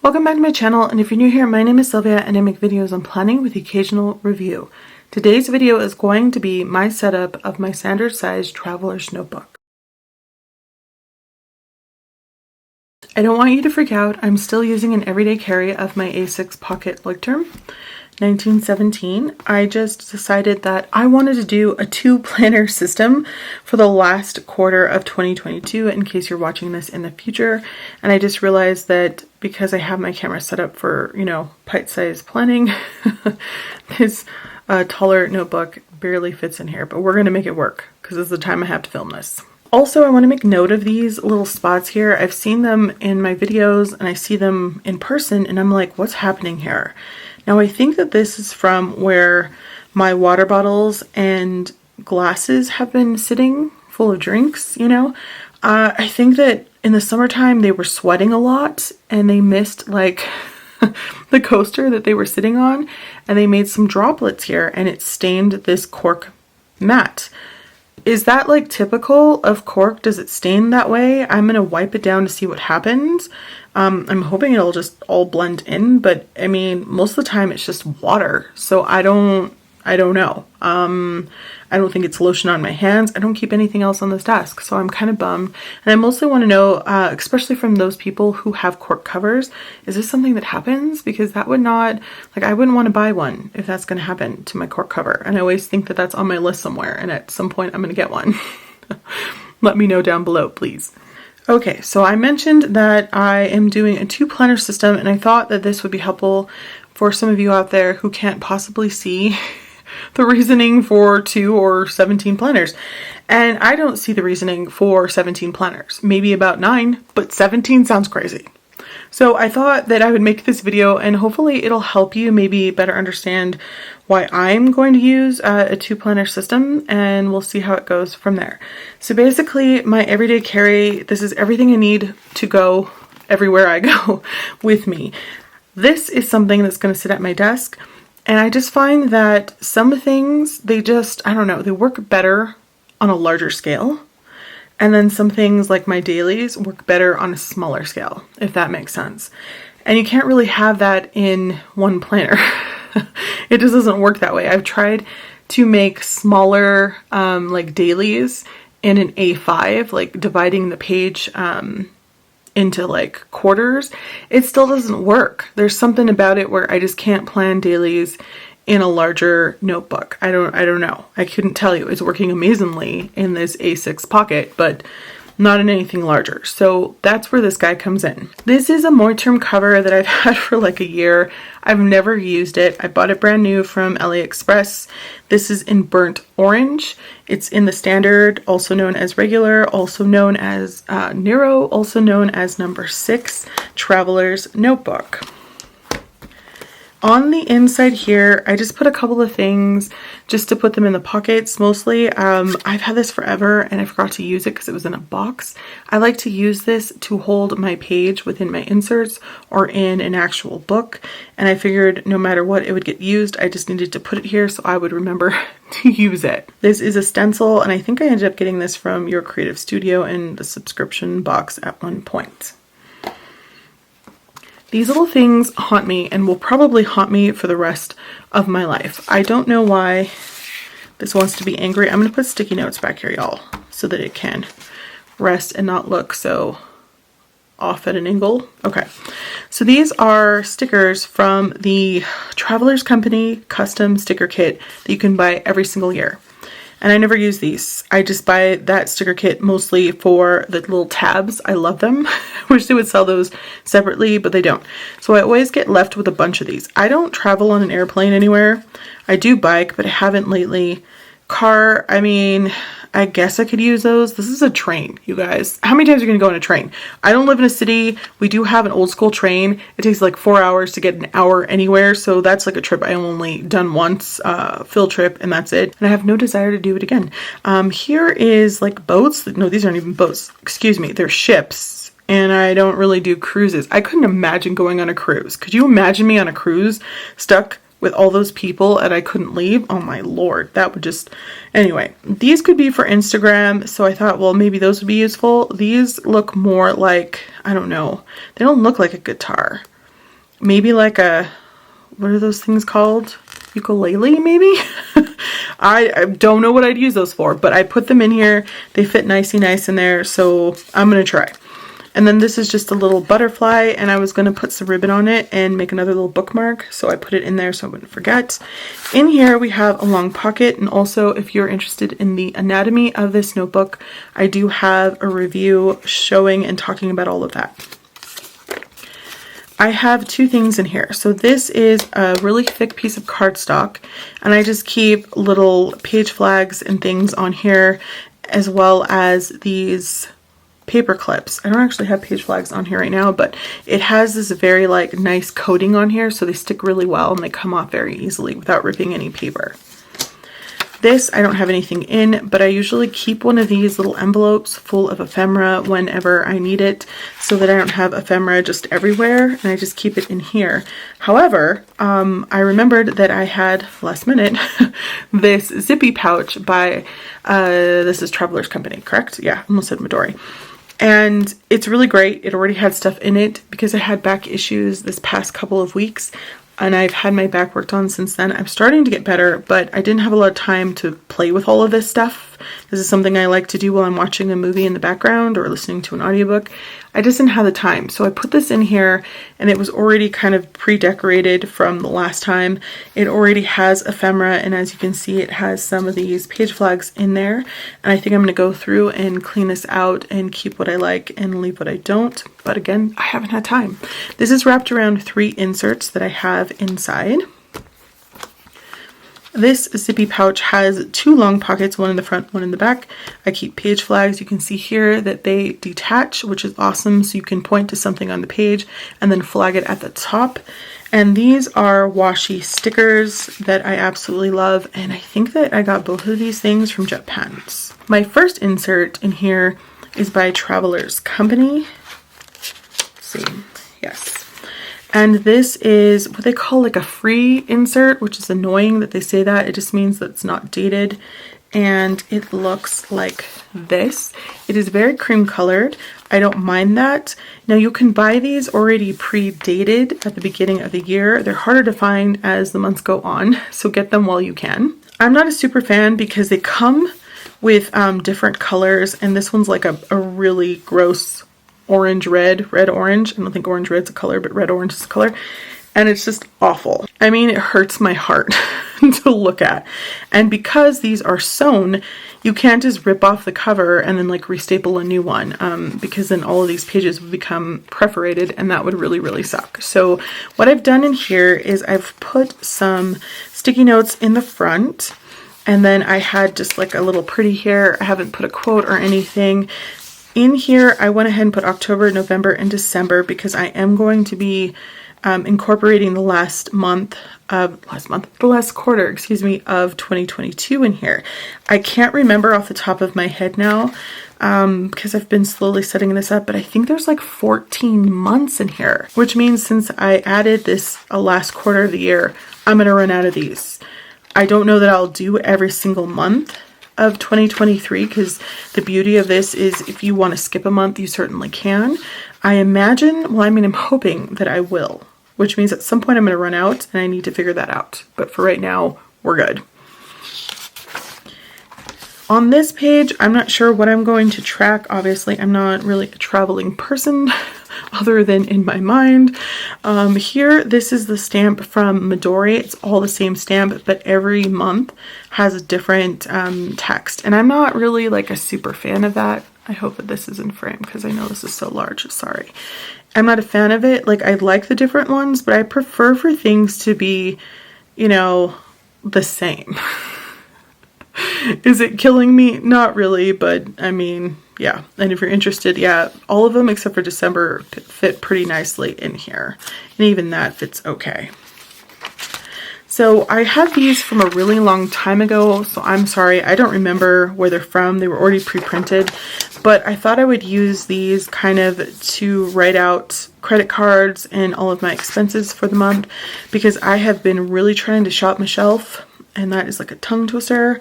Welcome back to my channel, and if you're new here, my name is Sylvia and I make videos on planning with the occasional review. Today's video is going to be my setup of my standard size traveler's notebook. I don't want you to freak out. I'm still using an everyday carry of my A6 Pocket Leuchtturm 1917. I just decided that I wanted to do a 2-planner system for the last quarter of 2022 in case you're watching this in the future. And I just realized that because I have my camera set up for, pint-sized planning, this taller notebook barely fits in here, but we're going to make it work because this is the time I have to film this. Also, I want to make note of these little spots here. I've seen them in my videos and I see them in person and I'm like, what's happening here? Now, I think that this is from where my water bottles and glasses have been sitting full of drinks, I think that in the summertime they were sweating a lot and they missed like the coaster that they were sitting on and they made some droplets here and it stained this cork mat. Is that like typical of cork? Does it stain that way? I'm going to wipe it down to see what happens. I'm hoping it'll just all blend in, but I mean, most of the time it's just water. So I don't know. I don't think it's lotion on my hands. I don't keep anything else on this desk. So I'm kind of bummed. And I mostly want to know, especially from those people who have cork covers, is this something that happens? Because that would not, I wouldn't want to buy one if that's going to happen to my cork cover. And I always think that that's on my list somewhere. And at some point I'm going to get one. Let me know down below, please. Okay, so I mentioned that I am doing a 2-planner system and I thought that this would be helpful for some of you out there who can't possibly see the reasoning for 2 or 17 planners. And I don't see the reasoning for 17 planners. Maybe about 9, but 17 sounds crazy. So I thought that I would make this video and hopefully it'll help you maybe better understand why I'm going to use a 2-planner system, and we'll see how it goes from there. So basically my everyday carry, this is everything I need to go everywhere I go with me. This is something that's going to sit at my desk. And I just find that some things, they work better on a larger scale. And then some things like my dailies work better on a smaller scale, if that makes sense. And you can't really have that in one planner. It just doesn't work that way. I've tried to make smaller dailies in an A5, like dividing the page into quarters. It still doesn't work. There's something about it where I just can't plan dailies in a larger notebook. I don't know. I couldn't tell you. It's working amazingly in this A6 Pocket, but not in anything larger. So that's where this guy comes in. This is a Leuchtturm cover that I've had for like a year. I've never used it. I bought it brand new from AliExpress. This is in burnt orange. It's in the standard, also known as regular, also known as Nero, also known as number 6 Traveler's Notebook. On the inside here, I just put a couple of things just to put them in the pockets mostly. I've had this forever and I forgot to use it because it was in a box. I like to use this to hold my page within my inserts or in an actual book. And I figured no matter what, it would get used. I just needed to put it here so I would remember to use it. This is a stencil and I think I ended up getting this from Your Creative Studio in the subscription box at one point. These little things haunt me and will probably haunt me for the rest of my life. I don't know why this wants to be angry. I'm going to put sticky notes back here, y'all, so that it can rest and not look so off at an angle. Okay, so these are stickers from the Travelers Company custom sticker kit that you can buy every single year. And I never use these. I just buy that sticker kit mostly for the little tabs. I love them. I wish they would sell those separately, but they don't. So I always get left with a bunch of these. I don't travel on an airplane anywhere. I do bike, but I haven't lately. Car, I mean, I guess I could use those. This is a train, you guys. How many times are you going to go on a train? I don't live in a city. We do have an old school train. It takes like 4 hours to get an hour anywhere. So that's like a trip I only done once, field trip, and that's it. And I have no desire to do it again. Here is like boats. No, these aren't even boats. Excuse me. They're ships. And I don't really do cruises. I couldn't imagine going on a cruise. Could you imagine me on a cruise stuck with all those people and I couldn't leave? Oh my lord, that would just... Anyway, these could be for Instagram, so I thought, well, maybe those would be useful. These look more like, I don't know, they don't look like a guitar. maybe like a, what are those things called? Ukulele, maybe? I don't know what I'd use those for, but I put them in here. They fit nicey nice in there, so I'm gonna try. And then this is just a little butterfly, and I was going to put some ribbon on it and make another little bookmark, so I put it in there so I wouldn't forget. In here we have a long pocket, and also if you're interested in the anatomy of this notebook, I do have a review showing and talking about all of that. I have two things in here. So this is a really thick piece of cardstock, and I just keep little page flags and things on here, as well as these paper clips. I don't actually have page flags on here right now, but it has this very like nice coating on here, so they stick really well and they come off very easily without ripping any paper. This I don't have anything in, but I usually keep one of these little envelopes full of ephemera whenever I need it, so that I don't have ephemera just everywhere, and I just keep it in here. However, I remembered that I had, last minute, this zippy pouch by, this is Traveler's Company, correct? Yeah, almost said Midori. And it's really great. It already had stuff in it because I had back issues this past couple of weeks, and I've had my back worked on since then. I'm starting to get better, but I didn't have a lot of time to play with all of this stuff. This is something I like to do while I'm watching a movie in the background or listening to an audiobook. I just didn't have the time. So I put this in here, and it was already kind of pre-decorated from the last time. It already has ephemera, and as you can see, it has some of these page flags in there. And I think I'm going to go through and clean this out and keep what I like and leave what I don't. But again, I haven't had time. This is wrapped around 3 inserts that I have inside. This zippy pouch has 2 long pockets, one in the front, one in the back. I keep page flags. You can see here that they detach, which is awesome, so you can point to something on the page and then flag it at the top. And these are washi stickers that I absolutely love, and I think that I got both of these things from Japan. My first insert in here is by Traveler's Company. Let's see, yes. And this is what they call like a free insert, which is annoying that they say that. It just means that it's not dated. And it looks like this. It is very cream colored. I don't mind that. Now you can buy these already pre-dated at the beginning of the year. They're harder to find as the months go on, so get them while you can. I'm not a super fan because they come with different colors, and this one's like a really gross orange red orange. I don't think orange red's a color, but red orange is a color, and it's just awful. I mean, it hurts my heart to look at. And because these are sewn, you can't just rip off the cover and then like restaple a new one, because then all of these pages would become perforated, and that would really suck. So what I've done in here is I've put some sticky notes in the front, and then I had just like a little pretty here. I haven't put a quote or anything. In here, I went ahead and put October, November, and December because I am going to be incorporating the last quarter, excuse me, of 2022 in here. I can't remember off the top of my head now because I've been slowly setting this up, but I think there's like 14 months in here, which means since I added this last quarter of the year, I'm going to run out of these. I don't know that I'll do every single month of 2023 because the beauty of this is if you want to skip a month, you certainly can. I imagine, well, I mean, I'm hoping that I will, which means at some point I'm going to run out and I need to figure that out. But for right now, we're good. On this page, I'm not sure what I'm going to track. Obviously, I'm not really a traveling person other than in my mind. Here, this is the stamp from Midori. It's all the same stamp, but every month has a different text. And I'm not really like a super fan of that. I hope that this is in frame because I know this is so large. Sorry. I'm not a fan of it. Like, I like the different ones, but I prefer for things to be, you know, the same. Is it killing me? Not really, but I mean, yeah. And if you're interested, yeah, all of them except for December fit pretty nicely in here. And even that fits okay. So I have these from a really long time ago, so I'm sorry, I don't remember where they're from. They were already pre-printed, but I thought I would use these kind of to write out credit cards and all of my expenses for the month because I have been really trying to shop my shelf. And that is like a tongue twister,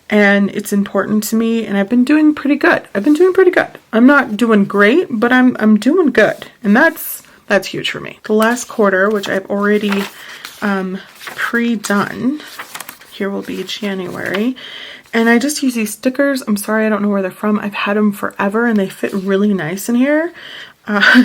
and it's important to me, and I've been doing pretty good. I'm not doing great, but I'm doing good, and that's That's huge for me. The last quarter, which I've already pre-done, here will be January. And I just use these stickers. I'm sorry, I don't know where they're from. I've had them forever and they fit really nice in here.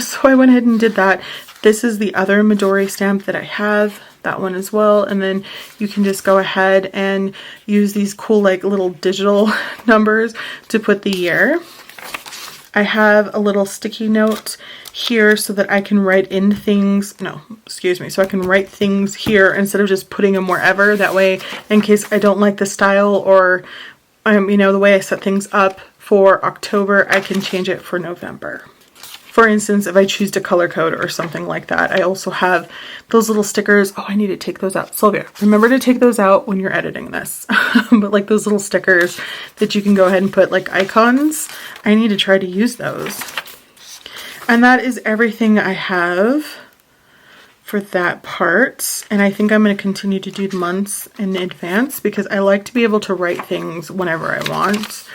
So I went ahead and did that. This is the other Midori stamp that I have, that one as well. And then you can just go ahead and use these cool like little digital numbers to put the year. I have a little sticky note here so that I can write in things, so I can write things here instead of just putting them wherever. That way, in case I don't like the style or, the way I set things up for October, I can change it for November. For instance, if I choose to color code or something like that, I also have those little stickers. Oh, I need to take those out. Sylvia, remember to take those out when you're editing this. But like those little stickers that you can go ahead and put like icons, I need to try to use those. And that is everything I have for that part. And I think I'm going to continue to do months in advance because I like to be able to write things whenever I want.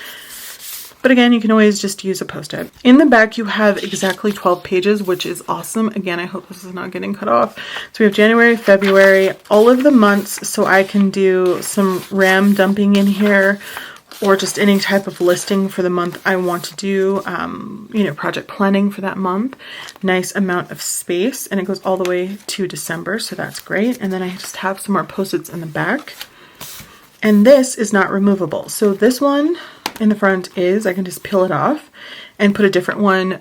But again, you can always just use a Post-it. In the back, you have exactly 12 pages, which is awesome. Again, I hope this is not getting cut off. So we have January, February, all of the months, so I can do some RAM dumping in here or just any type of listing for the month I want to do, project planning for that month. Nice amount of space, and it goes all the way to December, so that's great. And then I just have some more Post-its in the back. And this is not removable. So this one in the front is, I can just peel it off and put a different one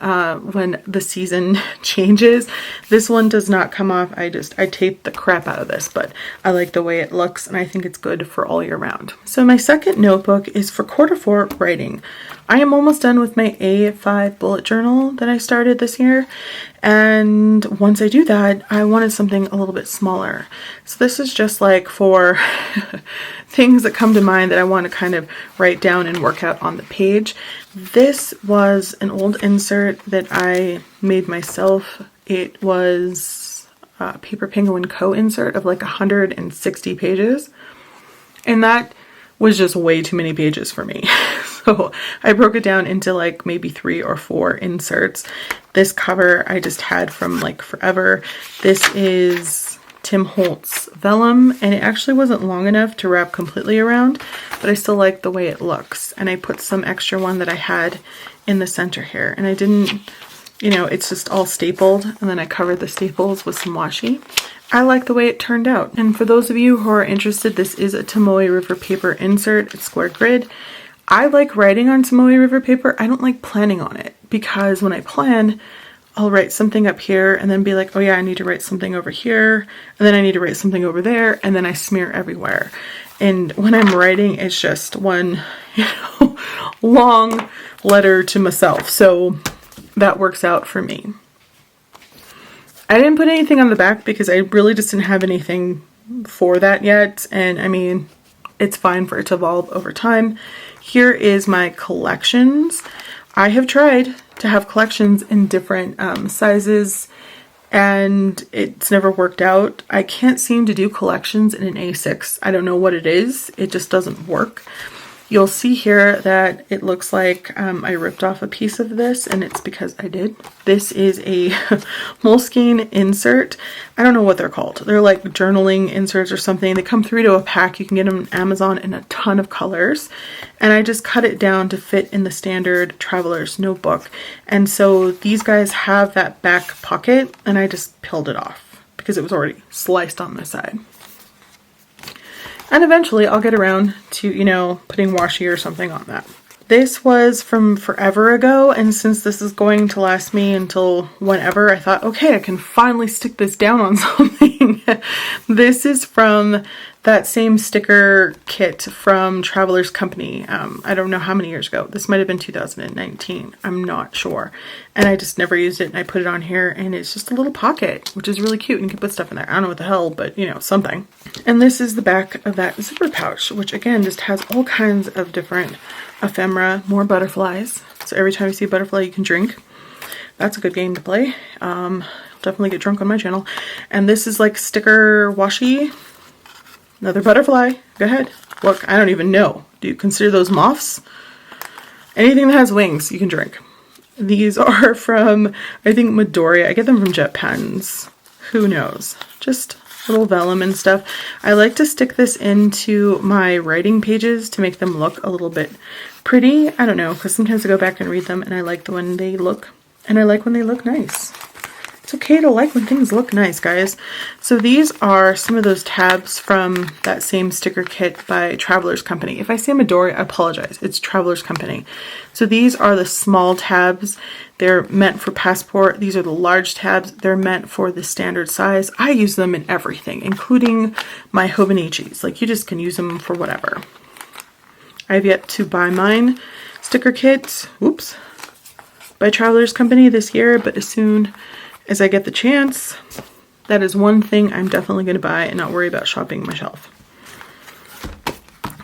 when the season changes. This one does not come off. I taped the crap out of this, but I like the way it looks and I think it's good for all year round. So my second notebook is for Q4 writing. I am almost done with my A5 bullet journal that I started this year. And once I do that, I wanted something a little bit smaller. So this is just like for things that come to mind that I want to kind of write down and work out on the page. This was an old insert that I made myself. It was a Paper Penguin Co. insert of like 160 pages. And that was just way too many pages for me. So I broke it down into like maybe 3 or 4 inserts. This cover I just had from like forever. This is Tim Holtz vellum, and it actually wasn't long enough to wrap completely around, but I still like the way it looks. And I put some extra one that I had in the center here, and I didn't, it's just all stapled, and then I covered the staples with some washi. I like the way it turned out. And for those of you who are interested, this is a Tomoe River paper insert. It's square grid. I like writing on Tomoe River paper. I don't like planning on it because when I plan, I'll write something up here and then be like, oh yeah, I need to write something over here. And then I need to write something over there. And then I smear everywhere. And when I'm writing, it's just one, long letter to myself. So that works out for me. I didn't put anything on the back because I really just didn't have anything for that yet. And I mean, it's fine for it to evolve over time. Here is my collections. I have tried to have collections in different sizes and it's never worked out. I can't seem to do collections in an A6. I don't know what it is. It just doesn't work. You'll see here that it looks like I ripped off a piece of this, and it's because I did. This is a Moleskine insert. I don't know what they're called. They're like journaling inserts or something. They come 3 to a pack. You can get them on Amazon in a ton of colors. And I just cut it down to fit in the standard traveler's notebook. And so these guys have that back pocket, and I just peeled it off because it was already sliced on the side. And eventually I'll get around to, putting washi or something on that. This was from forever ago, and since this is going to last me until whenever, I thought, okay, I can finally stick this down on something. This is from that same sticker kit from Traveler's Company. I don't know how many years ago. This might have been 2019. I'm not sure. And I just never used it, and I put it on here, and it's just a little pocket, which is really cute, and you can put stuff in there. I don't know what the hell, but something. And this is the back of that zipper pouch, which again just has all kinds of different ephemera, more butterflies. So every time you see a butterfly, you can drink. That's a good game to play. Definitely get drunk on my channel. And this is like sticker washi. Another butterfly. Go ahead. Look, I don't even know. Do you consider those moths? Anything that has wings, you can drink. These are from, I think, Midori. I get them from Jet Pens. Who knows? Just little vellum and stuff. I like to stick this into my writing pages to make them look a little bit pretty. I don't know, because sometimes I go back and read them and I like the when they look, and I like when they look nice. It's okay to like when things look nice, guys. So these are some of those tabs from that same sticker kit by Traveler's Company. If I say Midori, I apologize. It's Traveler's Company. So these are the small tabs. They're meant for passport. These are the large tabs. They're meant for the standard size. I use them in everything, including my Hobonichis. Like, you just can use them for whatever. I've yet to buy mine sticker kit, oops, by Traveler's Company this year, but as soon as I get the chance, that is one thing I'm definitely going to buy and not worry about shopping my shelf.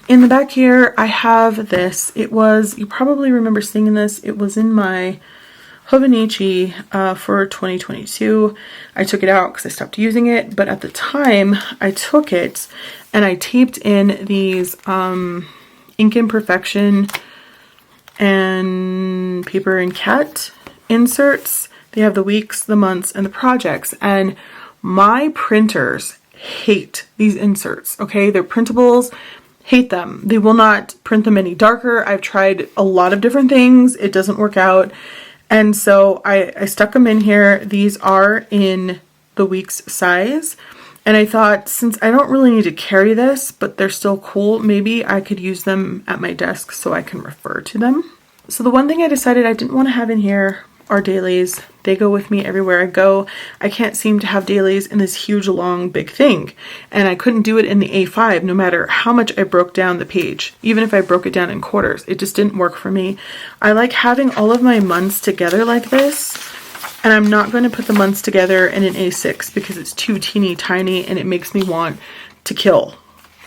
In the back here, I have this. It was, you probably remember seeing this, it was in my Hobonichi for 2022. I took it out because I stopped using it, but at the time I took it and I taped in these Ink Imperfection and Paper and Cat inserts. They have the weeks, the months, and the projects, and my printers hate these inserts, okay? They're printables, hate them. They will not print them any darker. I've tried a lot of different things. It doesn't work out. And so I stuck them in here. These are in the weeks size. And I thought, since I don't really need to carry this, but they're still cool, maybe I could use them at my desk so I can refer to them. So the one thing I decided I didn't want to have in here are dailies. They go with me everywhere I go. I can't seem to have dailies in this huge, long, big thing. And I couldn't do it in the A5 no matter how much I broke down the page. Even if I broke it down in quarters, it just didn't work for me. I like having all of my months together like this. And I'm not going to put the months together in an A6 because it's too teeny tiny and it makes me want to kill.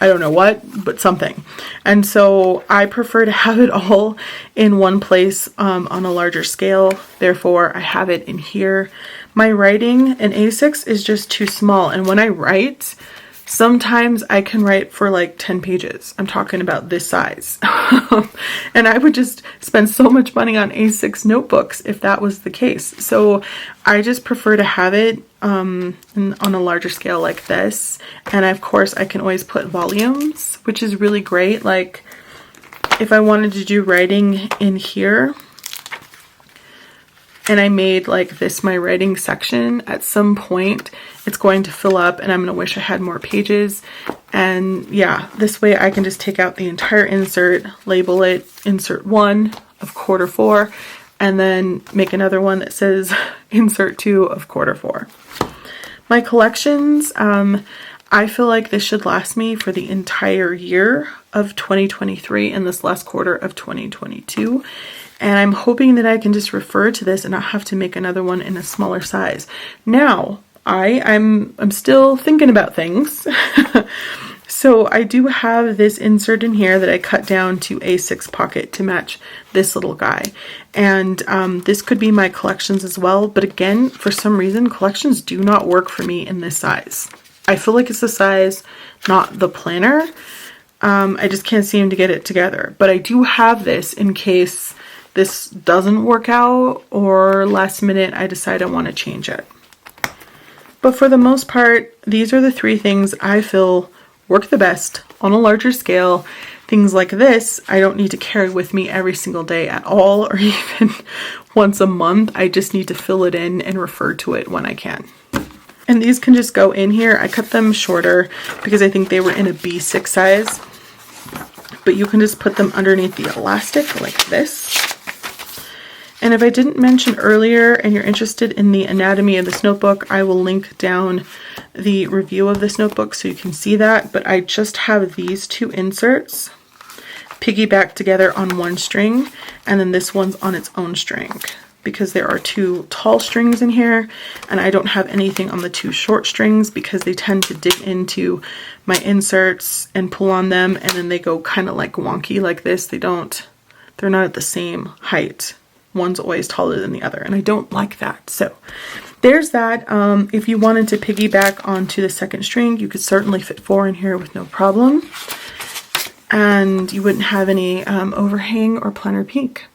I don't know what, but something. And so I prefer to have it all in one place on a larger scale. Therefore, I have it in here. My writing in A6 is just too small. And when I write, sometimes I can write for like 10 pages. I'm talking about this size. And I would just spend so much money on A6 notebooks if that was the case. So I just prefer to have it on a larger scale like this. And of course I can always put volumes, which is really great. Like if I wanted to do writing in here and I made like this my writing section, at some point it's going to fill up and I'm going to wish I had more pages. And yeah, this way I can just take out the entire insert, label it insert 1 of quarter 4, and then make another one that says insert 2 of quarter 4. My collections, I feel like this should last me for the entire year of 2023 and this last quarter of 2022. And I'm hoping that I can just refer to this and not have to make another one in a smaller size. Now, I'm still thinking about things. So I do have this insert in here that I cut down to A6 pocket to match this little guy. And this could be my collections as well. But again, for some reason, collections do not work for me in this size. I feel like it's the size, not the planner. I just can't seem to get it together. But I do have this in case this doesn't work out or last minute I decide I want to change it. But for the most part, these are the 3 things I feel work the best on a larger scale. Things like this, I don't need to carry with me every single day at all, or even once a month. I just need to fill it in and refer to it when I can. And these can just go in here. I cut them shorter because I think they were in a B6 size. But you can just put them underneath the elastic like this. And if I didn't mention earlier and you're interested in the anatomy of this notebook, I will link down the review of this notebook so you can see that. But I just have these 2 inserts piggyback together on one string, and then this one's on its own string because there are 2 tall strings in here and I don't have anything on the 2 short strings because they tend to dig into my inserts and pull on them, and then they go kind of like wonky like this. They're not at the same height. One's always taller than the other, and I don't like that. So there's that. If you wanted to piggyback onto the second string, you could certainly fit 4 in here with no problem. And you wouldn't have any overhang or planner pink.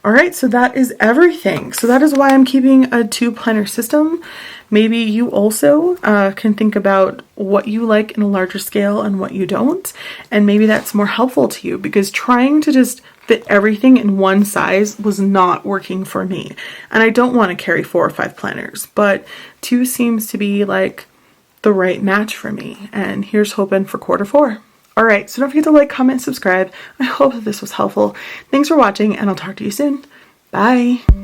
All right, so that is everything. So that is why I'm keeping a 2 planner system. Maybe you also can think about what you like in a larger scale and what you don't. And maybe that's more helpful to you, because trying to just fit everything in one size was not working for me. And I don't want to carry 4 or 5 planners, but 2 seems to be like the right match for me. And here's hoping for Q4. All right, so don't forget to like, comment, subscribe. I hope that this was helpful. Thanks for watching, and I'll talk to you soon. Bye.